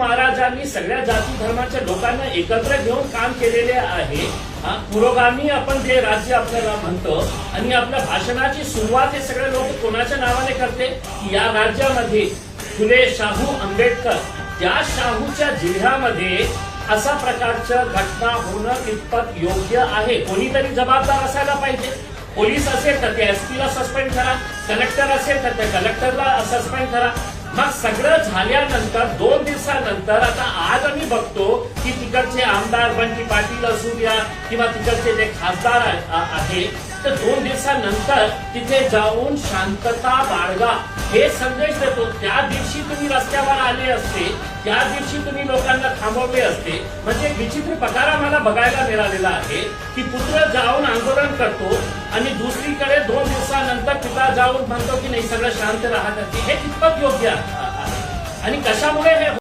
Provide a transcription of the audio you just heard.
महाराजांनी सगळ्या जाती धर्माच्या लोकांना एकत्र घेऊन काम केलेले आहे. पुरोगामी आपण जे राज्य आपल्याला म्हणतो आणि आपल्या भाषणाची सुरुवात हे सगळे लोक कोणाच्या नावाने करते की या राज्यामध्ये फुले शाहू आंबेडकर त्या शाहूच्या जिल्ह्यामध्ये अशा प्रकारच्या घटना होणं कितपत योग्य आहे. कोणीतरी जबाबदार असायला पाहिजे. पोलीस असेल तर ते एसपीला सस्पेंड करा, कलेक्टर असेल तर त्या कलेक्टरला सस्पेंड करा. मग सगळं झाल्यानंतर 2 दिवसानंतर आता आज आम्ही बघतो की तिकडचे आमदार बंटी पाटील असू द्या किंवा तिकडचे जे खासदार आहे तर 2 दिवसानंतर तिथे जाऊन शांतता बाळगा हे संदेश देतो. त्या दिवशी तुम्ही रस्त्यावर आले असते, त्या दिवशी तुम्ही लोकांना थांबवले असते. म्हणजे विचित्र प्रकार आम्हाला बघायला मिळालेला आहे की पुत्र जाऊन आंदोलन करतो आणि दुसरीकडे 2 दिवसानंतर पिता जाऊन म्हणतो की नाही सगळं शांत राहत. हे कितपत योग्य आहे आणि कशामुळे हे